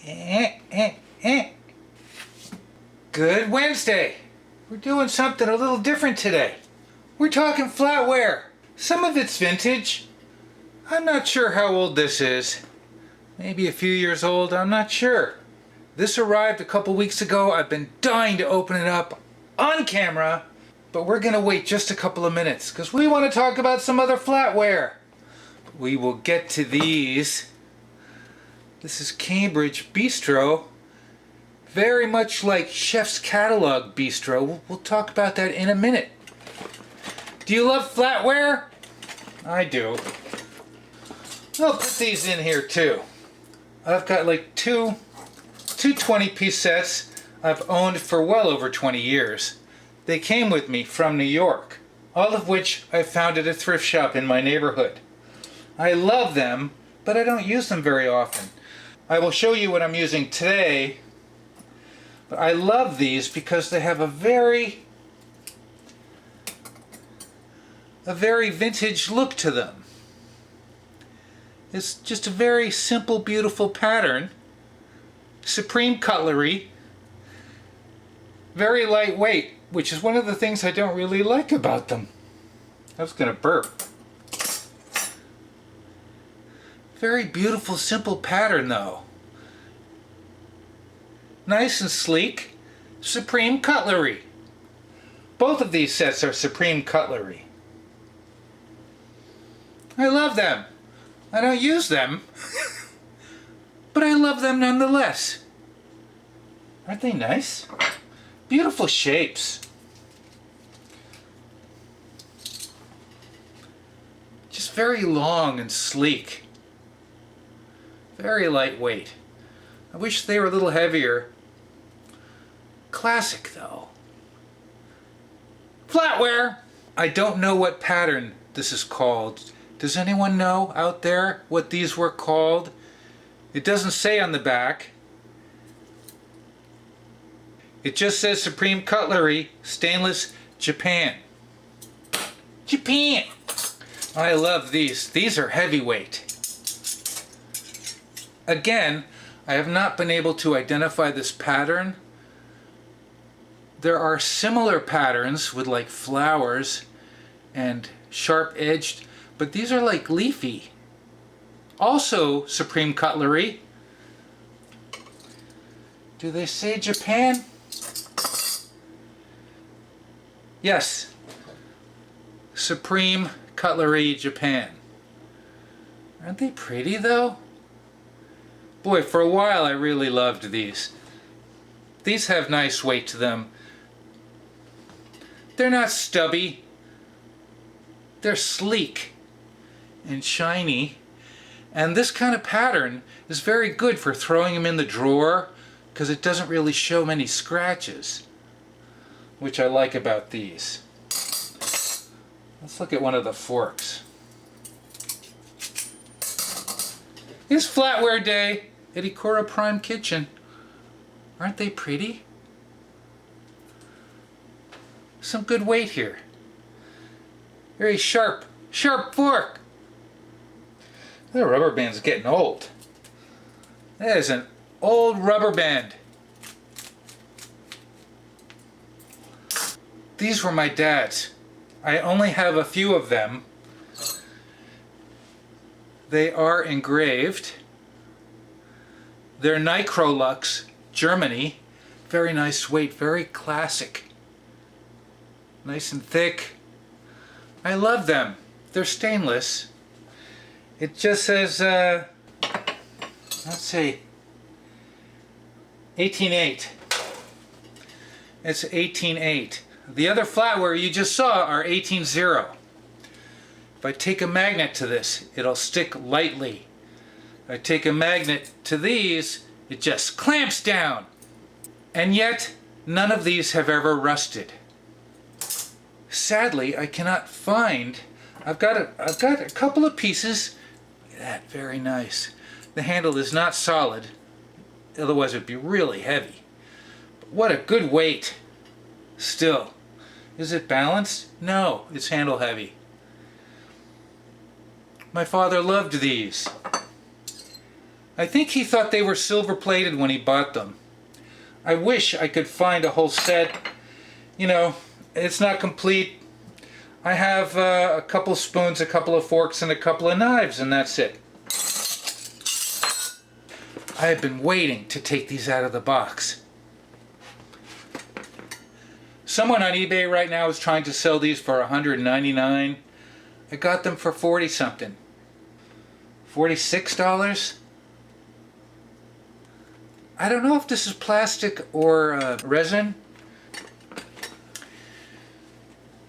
Eh, eh, eh. Good Wednesday. We're doing something a little different today. We're talking flatware. Some of it's vintage. I'm not sure how old this is. Maybe a few years old, I'm not sure. This arrived a couple weeks ago. I've been dying to open it up on camera, but we're gonna wait just a couple of minutes because we want to talk about some other flatware. We will get to these. This is Cambridge Bistro. Very much like Chef's Catalog Bistro. We'll talk about that in a minute. Do you love flatware? I do. I'll put these in here too. I've got like two 20-piece sets I've owned for well over 20 years. They came with me from New York, all of which I found at a thrift shop in my neighborhood. I love them, but I don't use them very often. I will show you what I'm using today, but I love these because they have a very vintage look to them. It's just a very simple, beautiful pattern. Supreme cutlery. Very lightweight, which is one of the things I don't really like about them. I was gonna burp. Very beautiful, simple pattern though. Nice and sleek. Supreme cutlery. Both of these sets are Supreme cutlery. I love them. I don't use them, but I love them nonetheless. Aren't they nice? Beautiful shapes. Just very long and sleek. Very lightweight. I wish they were a little heavier. Classic though. Flatware! I don't know what pattern this is called. Does anyone know out there what these were called? It doesn't say on the back. It just says Supreme Cutlery, Stainless, Japan. Japan! I love these. These are heavyweight. Again, I have not been able to identify this pattern. There are similar patterns with like flowers and sharp-edged, but these are like leafy. Also Supreme Cutlery. Do they say Japan? Yes. Supreme Cutlery, Japan. Aren't they pretty though? Boy, for a while I really loved these. These have nice weight to them. They're not stubby. They're sleek and shiny. And this kind of pattern is very good for throwing them in the drawer because it doesn't really show many scratches, which I like about these. Let's look at one of the forks. It's flatware day at Ikora Prime Kitchen. Aren't they pretty? Some good weight here. Very sharp fork. That rubber band's getting old. That is an old rubber band. These were my dad's. I only have a few of them. They are engraved. They're Nitrolux, Germany. Very nice weight, very classic. Nice and thick. I love them. They're stainless. It just says, let's see, 18.8. It's 18.8. The other flatware you just saw are 18.0. If I take a magnet to this, it'll stick lightly. If I take a magnet to these, it just clamps down. And yet, none of these have ever rusted. Sadly, I cannot find. I've got a couple of pieces. Look at that, very nice. The handle is not solid, otherwise it'd be really heavy. But what a good weight. Still, is it balanced? No, it's handle heavy. My father loved these. I think he thought they were silver plated when he bought them. I wish I could find a whole set. You know, it's not complete. I have a couple spoons, a couple of forks, and a couple of knives, and that's it. I have been waiting to take these out of the box. Someone on eBay right now is trying to sell these for $199. I got them for 40 something. $46? I don't know if this is plastic or resin.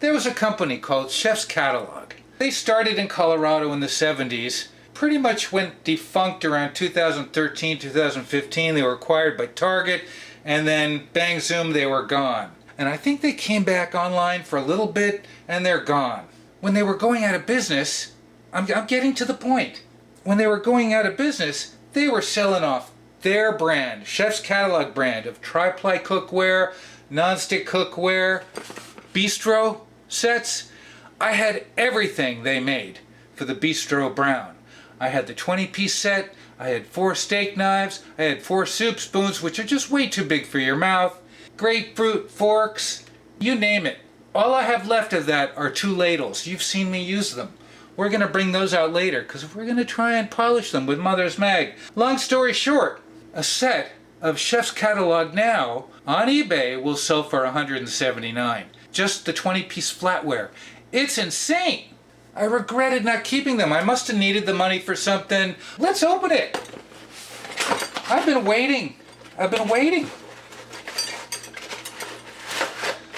There was a company called Chefs Catalog. They started in Colorado in the 70s. Pretty much went defunct around 2013, 2015. They were acquired by Target, and then bang zoom, they were gone. And I think they came back online for a little bit, and they're gone. When they were going out of business, I'm getting to the point. When they were going out of business, they were selling off their brand, Chef's Catalog brand of tri-ply cookware, non-stick cookware, bistro sets. I had everything they made for the Bistro Brown. I had the 20-piece set, I had 4 steak knives, I had 4 soup spoons, which are just way too big for your mouth, grapefruit forks, you name it. All I have left of that are 2 ladles. You've seen me use them. We're going to bring those out later because we're going to try and polish them with Mother's Mag. Long story short, a set of Chef's Catalog now on eBay will sell for $179. Just the 20-piece flatware. It's insane. I regretted not keeping them. I must have needed the money for something. Let's open it. I've been waiting.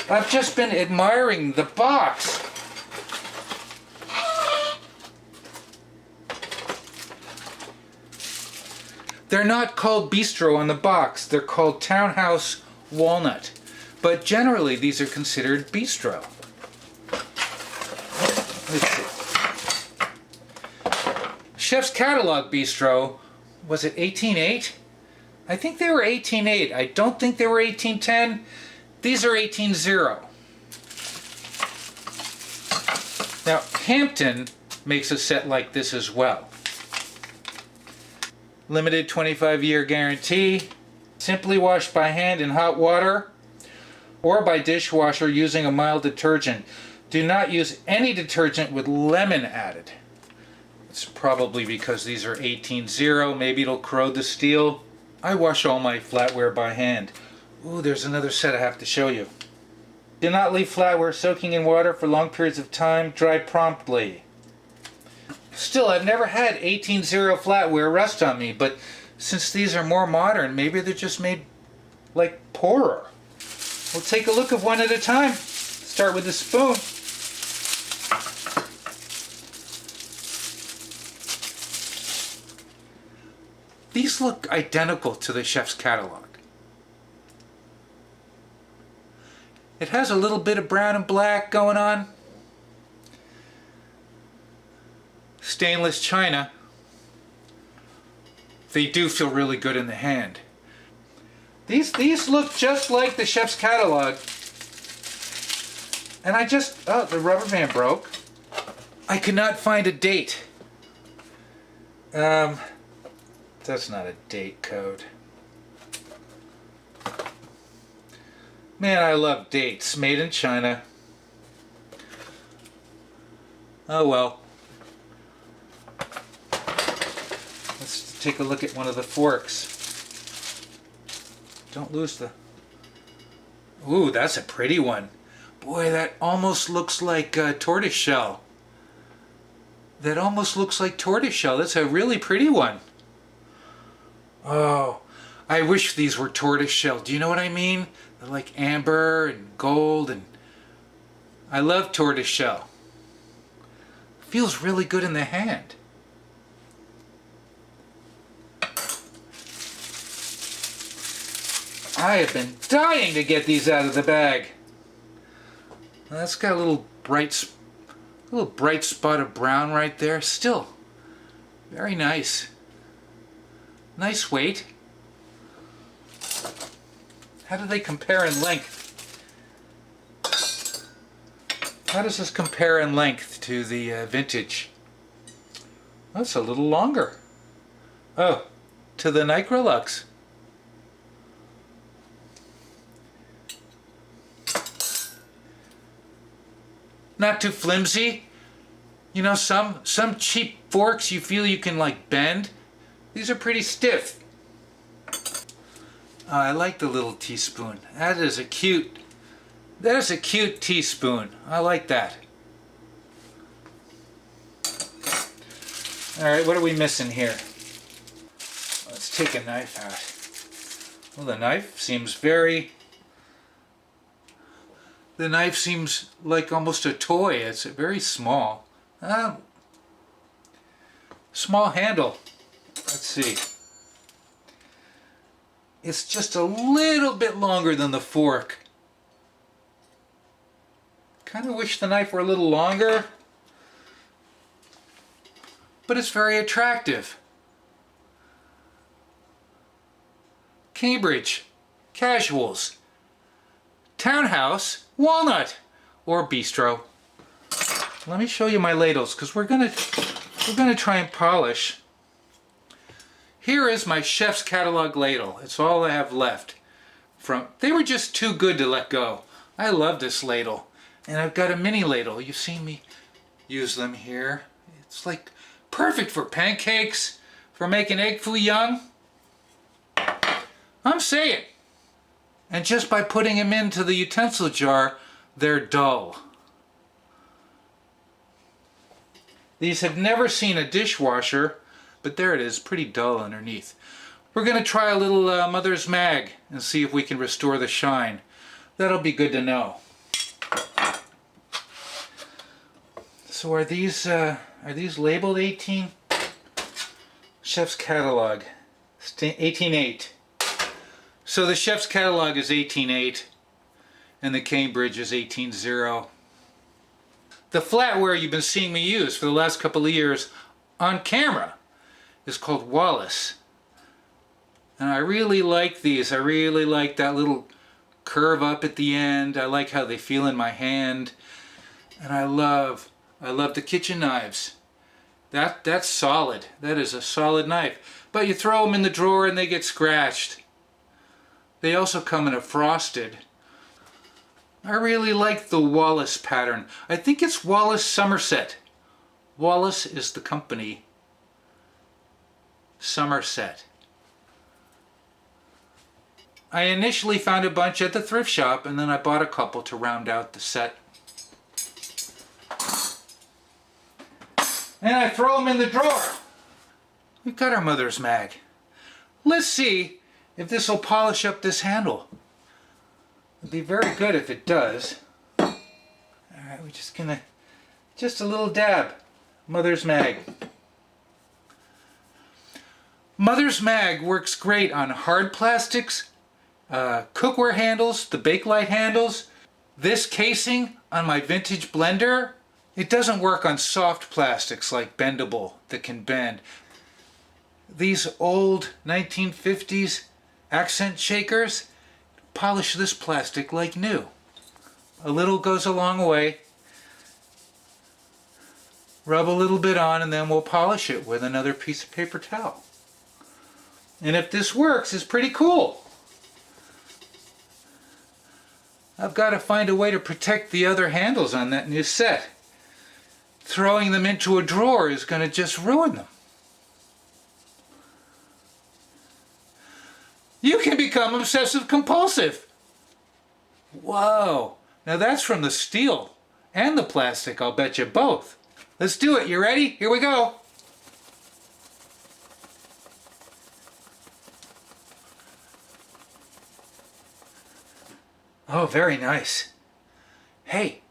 I've just been admiring the box. They're not called Bistro on the box. They're called Townhouse Walnut. But generally, these are considered Bistro. Let's see. Chef's Catalog Bistro, was it 18.8? I think they were 18.8. I don't think they were 18.10. These are 18.0. Now, Hampton makes a set like this as well. Limited 25-year guarantee. Simply washed by hand in hot water or by dishwasher using a mild detergent. Do not use any detergent with lemon added. It's probably because these are 18.0. Maybe it'll corrode the steel. I wash all my flatware by hand. Ooh, there's another set I have to show you. Do not leave flatware soaking in water for long periods of time. Dry promptly. Still, I've never had 18.0 flatware rust on me, but since these are more modern, maybe they're just made like poorer. We'll take a look at one at a time. Start with the spoon. These look identical to the Chef's Catalog. It has a little bit of brown and black going on. Stainless china. They do feel really good in the hand. These look just like the Chef's Catalog. And the rubber band broke. I could not find a date. That's not a date code. Man, I love dates. Made in China. Oh well. Let's take a look at one of the forks. Don't lose the... Ooh, that's a pretty one. Boy, that almost looks like tortoiseshell. That almost looks like tortoiseshell. That's a really pretty one. Oh, I wish these were tortoiseshell. Do you know what I mean? They're like amber and gold, and I love tortoiseshell. Feels really good in the hand. I have been dying to get these out of the bag. That's got a little bright spot of brown right there. Still, very nice. Nice weight. How do they compare in length? How does this compare in length to the vintage? That's a little longer. Oh, to the Nitrolux. Not too flimsy. You know, some cheap forks you feel you can like bend. These are pretty stiff. I like the little teaspoon. That is a cute teaspoon. I like that. Alright, what are we missing here? Let's take a knife out. Well, the knife seems like almost a toy. It's very small. Small handle. Let's see. It's just a little bit longer than the fork. Kind of wish the knife were a little longer, but it's very attractive. Cambridge, Casuals, Townhouse, Walnut, or Bistro. Let me show you my ladles, because we're gonna try and polish. Here is my Chef's Catalog ladle. It's all I have left. They were just too good to let go. I love this ladle. And I've got a mini ladle. You've seen me use them here. It's like perfect for pancakes, for making egg foo young. I'm saying. And just by putting them into the utensil jar, they're dull. These have never seen a dishwasher, but there it is, pretty dull underneath. We're going to try a little Mother's Mag and see if we can restore the shine. That'll be good to know. So are these labeled 18? Chef's Catalog, 18.8. So the Chef's Catalog is 18.8 and the Cambridge is 18.0. The flatware you've been seeing me use for the last couple of years on camera is called Wallace. And I really like these. I really like that little curve up at the end. I like how they feel in my hand. And I love the kitchen knives. That's solid. That is a solid knife. But you throw them in the drawer and they get scratched. They also come in a frosted. I really like the Wallace pattern. I think it's Wallace Somerset. Wallace is the company. Somerset. I initially found a bunch at the thrift shop and then I bought a couple to round out the set. And I throw them in the drawer. We've got our Mother's Mag. Let's see if this will polish up this handle. It'd be very good if it does. Alright, we're just gonna, just a little dab. Mother's Mag. Mother's Mag works great on hard plastics, cookware handles, the Bakelite handles. This casing on my vintage blender, it doesn't work on soft plastics like bendable that can bend. These old 1950s accent shakers polish this plastic like new. A little goes a long way. Rub a little bit on and then we'll polish it with another piece of paper towel. And if this works, it's pretty cool. I've got to find a way to protect the other handles on that new set. Throwing them into a drawer is going to just ruin them. You can become obsessive compulsive. Whoa. Now that's from the steel and the plastic, I'll bet you both. Let's do it. You ready? Here we go. Oh, very nice. Hey,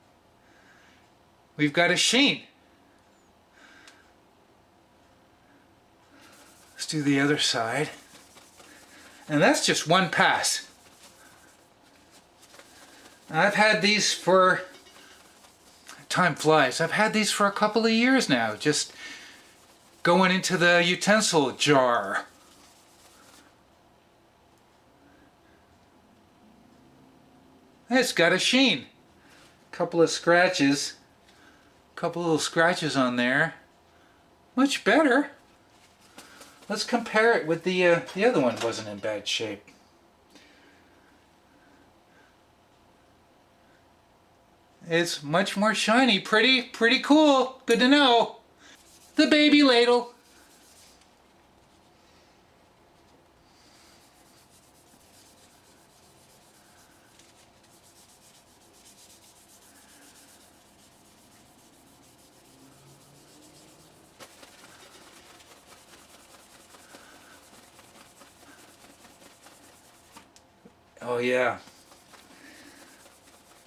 we've got a sheen. Let's do the other side. And that's just one pass. I've had these for, time flies, I've had these for a couple of years now, just going into the utensil jar. It's got a sheen. Couple of scratches. Couple little scratches on there. Much better. Let's compare it with the other one. Wasn't in bad shape. It's much more shiny, pretty cool. Good to know. The baby ladle. Oh yeah.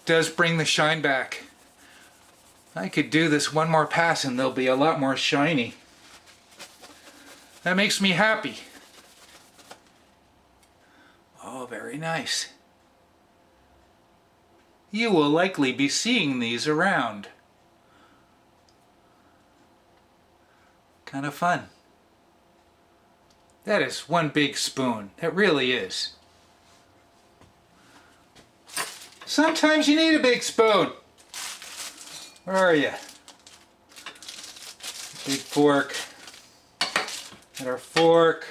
Does bring the shine back. I could do this one more pass and they'll be a lot more shiny. That makes me happy. Oh, very nice. You will likely be seeing these around. Kind of fun. That is one big spoon. It really is. Sometimes you need a big spoon. Where are you? Big fork. And our fork.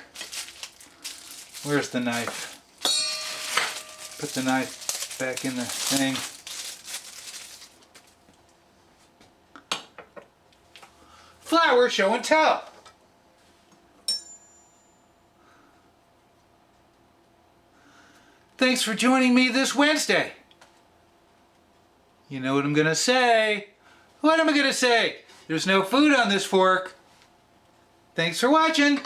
Where's the knife? Put the knife back in the thing. Flatware show and tell. Thanks for joining me this Wednesday. You know what I'm gonna say. What am I gonna say? There's no food on this fork. Thanks for watching.